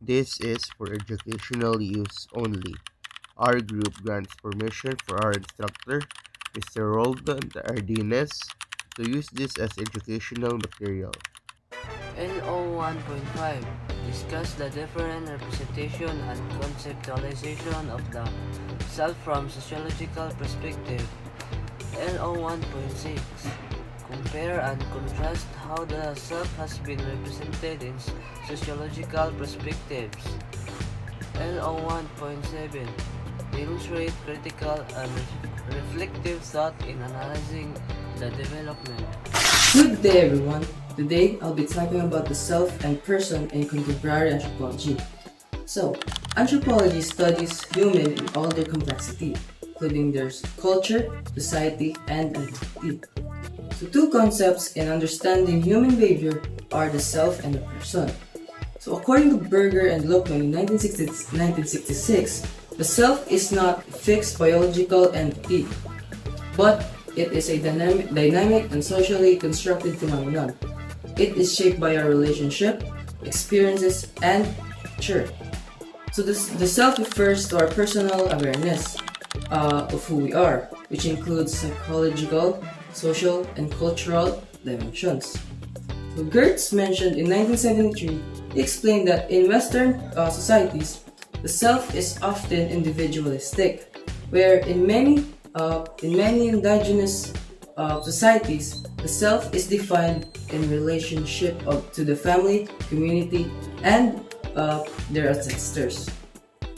This is for educational use only. Our group grants permission for our instructor, Mr. Roldan Ardenez, to use this as educational material. LO 1.5 discuss the different representation and conceptualization of the self from sociological perspective. LO 1.6 compare and contrast how the self has been represented in sociological perspectives. LO 1.7 demonstrate critical and reflective thought in analyzing the development. Good day, everyone. Today, I'll be talking about the self and person in contemporary anthropology. So, anthropology studies human in all their complexity, including their culture, society, and identity. So, two concepts in understanding human behavior are the self and the person. So, according to Berger and Lokman in 1966, the self is not a fixed biological entity, but it is a dynamic and socially constructed phenomenon. It is shaped by our relationship, experiences, and culture. So the self refers to our personal awareness of who we are, which includes psychological, social, and cultural dimensions. So Gertz mentioned in 1973, he explained that in Western societies, the self is often individualistic, where in many indigenous societies, the self is defined in relationship to the family, community, and their ancestors.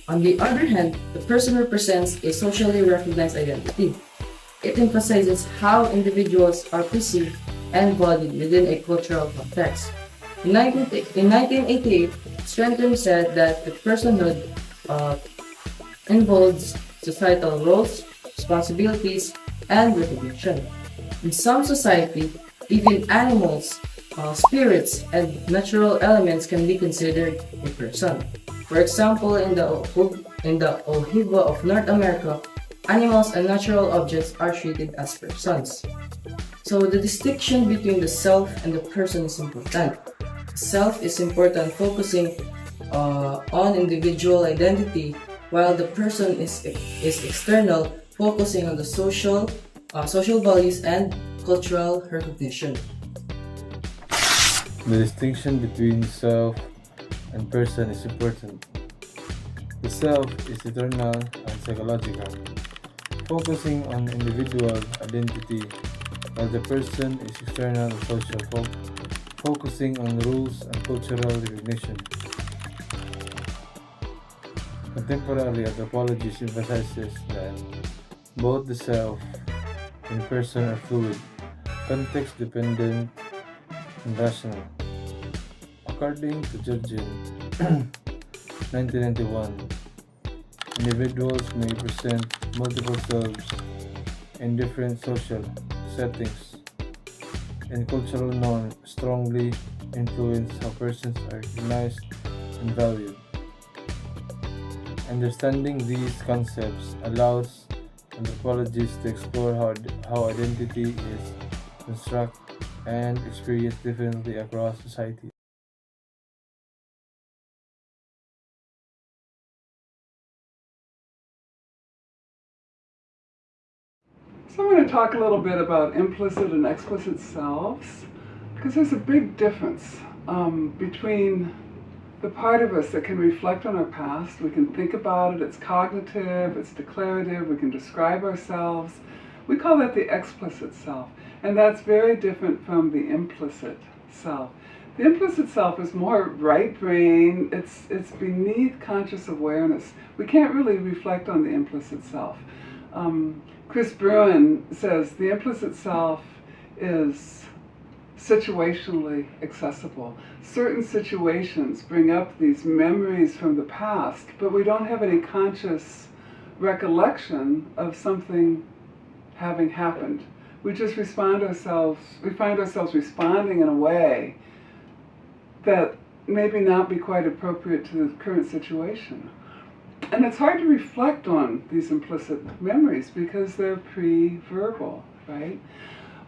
On the other hand, the person represents a socially recognized identity. It emphasizes how individuals are perceived and embodied within a cultural context. In 1988, Strenton said that the personhood involves societal roles, responsibilities, and recognition. In some society, even animals, spirits, and natural elements can be considered a person. For example, in the Ojibwa of North America, animals and natural objects are treated as persons. So the distinction between the self and the person is important. The self is important focusing on individual identity, while the person is external, focusing on the social values and cultural recognition. The distinction between self and person is important. The self is eternal and psychological, focusing on individual identity, while the person is external and social, focusing on rules and cultural recognition. Contemporary anthropology emphasizes that both the self and person are fluid, context dependent, and rational. According to Jurgen, 1991, individuals may present multiple selves in different social settings, and cultural norms strongly influence how persons are recognized and valued. Understanding these concepts allows anthropologists to explore how identity is constructed and experienced differently across society. So I'm going to talk a little bit about implicit and explicit selves, because there's a big difference between the part of us that can reflect on our past. We can think about it, it's cognitive, it's declarative, we can describe ourselves. We call that the explicit self, and that's very different from the implicit self. The implicit self is more right brain, it's beneath conscious awareness. We can't really reflect on the implicit self. Chris Bruin says the implicit self is situationally accessible. Certain situations bring up these memories from the past, but we don't have any conscious recollection of something having happened. We just find ourselves responding in a way that maybe not be quite appropriate to the current situation. And it's hard to reflect on these implicit memories because they're pre-verbal, right?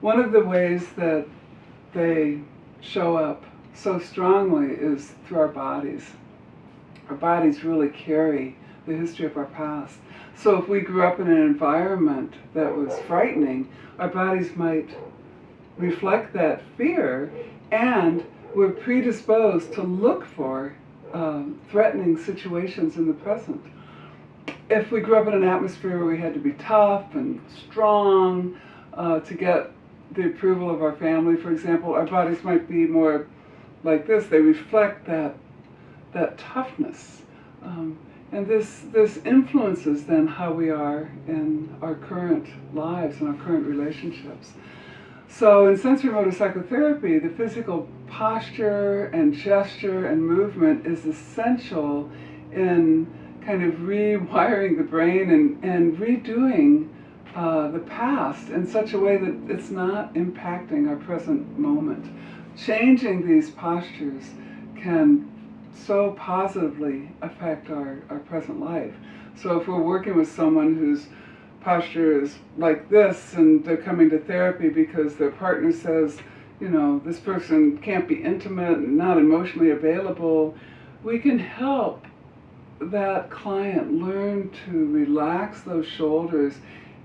One of the ways that they show up so strongly is through our bodies. Our bodies really carry the history of our past. So if we grew up in an environment that was frightening, our bodies might reflect that fear, and we're predisposed to look for threatening situations in the present. If we grew up in an atmosphere where we had to be tough and strong to get the approval of our family, for example, our bodies might be more like this. They reflect that toughness. And this influences then how we are in our current lives and our current relationships. So in sensory-motor psychotherapy, the physical posture and gesture and movement is essential in kind of rewiring the brain and redoing the past in such a way that it's not impacting our present moment. Changing these postures can so positively affect our present life. So if we're working with someone whose posture is like this and they're coming to therapy because their partner says, you know, this person can't be intimate and not emotionally available, we can help that client learn to relax those shoulders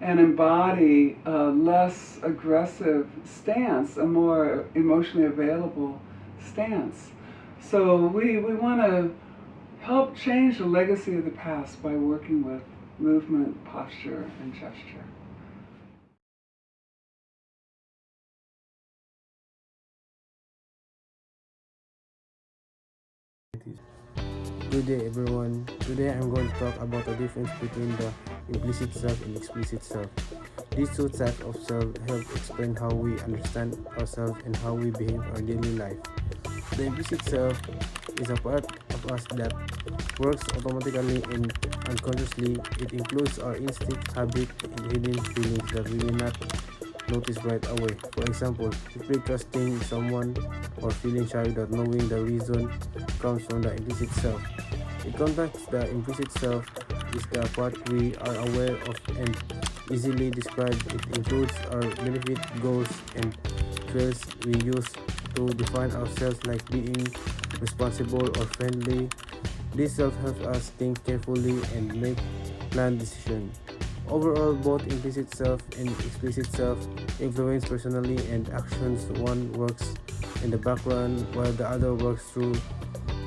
and embody a less aggressive stance, a more emotionally available stance. So we want to help change the legacy of the past by working with movement, posture, and gesture. Good day everyone. Today I'm going to talk about the difference between the implicit self and explicit self. These two types of self help explain how we understand ourselves and how we behave in our daily life. The implicit self is a part of us that works automatically and unconsciously. It includes our instinct, habit, and hidden feelings that we may not notice right away. For example, if we're trusting someone or feeling shy without knowing the reason comes from the implicit self. In context, the implicit self is the part we are aware of and easily describe. It includes our benefit, goals, and traits we use to define ourselves, like being responsible or friendly. This self helps us think carefully and make planned decisions. Overall, both implicit self and explicit self influence personally and actions. One works in the background while the other works through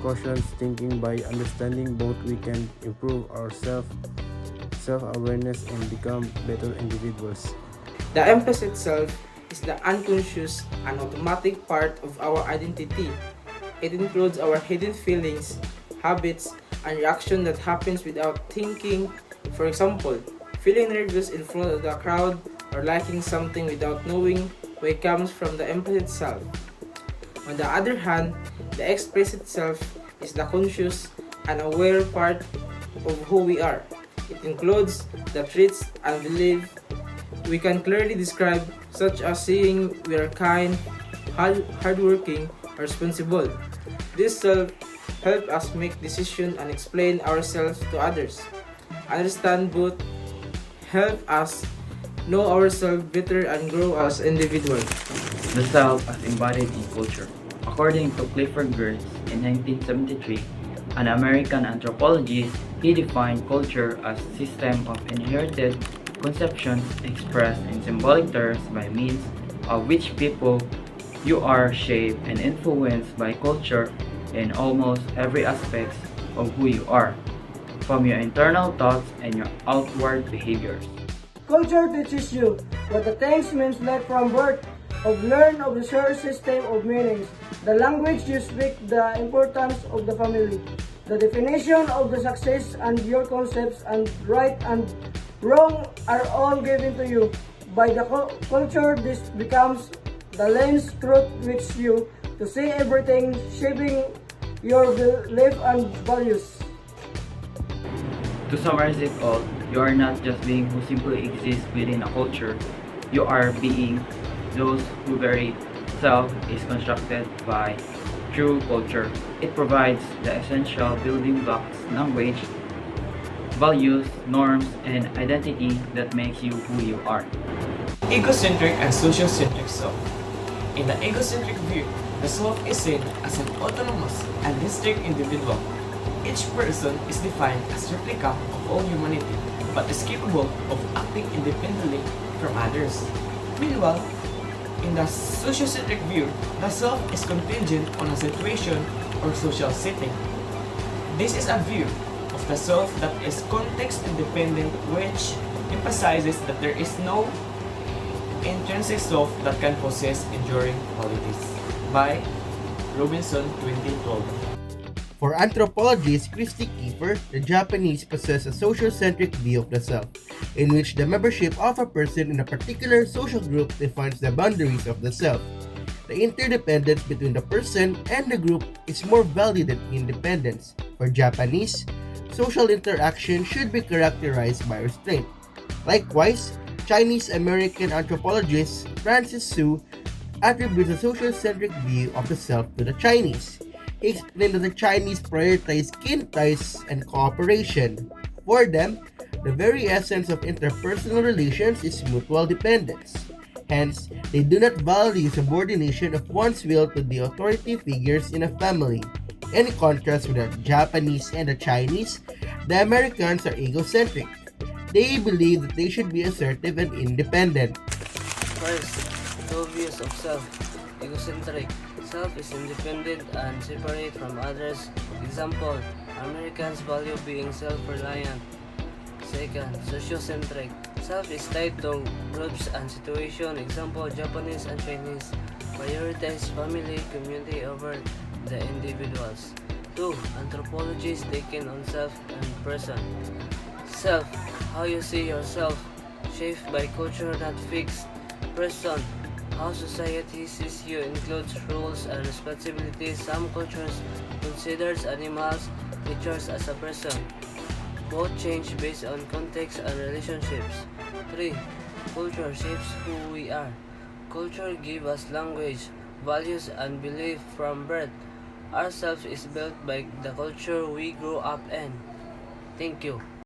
conscious thinking. By understanding both, we can improve our self-awareness and become better individuals. The implicit self is the unconscious and automatic part of our identity. It includes our hidden feelings, habits, and reaction that happens without thinking. For example, feeling nervous in front of the crowd or liking something without knowing where it comes from the implicit self. On the other hand, the explicit self is the conscious and aware part of who we are. It includes the traits and beliefs we can clearly describe, such as saying we are kind, hardworking, or responsible. This self helps us make decisions and explain ourselves to others. Understand both help us know ourselves better and grow as individuals. The self as embodied in culture. According to Clifford Geertz in 1973, an American anthropologist, he defined culture as a system of inherited conceptions expressed in symbolic terms by means of which people you are shaped and influenced by culture in almost every aspect of who you are, from your internal thoughts and your outward behaviors. Culture teaches you what the things means like from birth, of learn of the shared system of meanings, the language you speak, the importance of the family, the definition of the success, and your concepts and right and wrong are all given to you. By the culture, this becomes the lens through which you to see everything, shaping your belief and values. To summarize it all, you are not just being who simply exists within a culture, you are being those whose very self is constructed by true culture. It provides the essential building blocks, language, values, norms, and identity that makes you who you are. Egocentric and sociocentric self. In the egocentric view, the self is seen as an autonomous and distinct individual Each person is defined as a replica of all humanity, but is capable of acting independently from others. Meanwhile, in the sociocentric view, the self is contingent on a situation or social setting. This is a view of the self that is context independent, which emphasizes that there is no intrinsic self that can possess enduring qualities. By Robinson 2012. For anthropologist Christy Kiefer, the Japanese possess a sociocentric view of the self, in which the membership of a person in a particular social group defines the boundaries of the self. The interdependence between the person and the group is more valued than independence. For Japanese, social interaction should be characterized by restraint. Likewise, Chinese American anthropologist Francis Su attributes a sociocentric view of the self to the Chinese. He explained that the Chinese prioritize kin ties and cooperation. For them, the very essence of interpersonal relations is mutual dependence. Hence, they do not value subordination of one's will to the authority figures in a family. In contrast with the Japanese and the Chinese, the Americans are egocentric. They believe that they should be assertive and independent. First, two views of self. Egocentric. Self is independent and separate from others. Example, Americans value being self-reliant. Second, sociocentric. Self is tied to groups and situation. Example, Japanese and Chinese prioritize family, community over the individuals. 2. Anthropology is taken on self and person. Self, how you see yourself, shaped by culture not fixed. Person, how society sees you includes rules and responsibilities. Some cultures considers animals, creatures as a person. Both change based on context and relationships. 3. Culture shapes who we are. Culture gives us language, values, and belief from birth. Ourselves is built by the culture we grew up in. Thank you.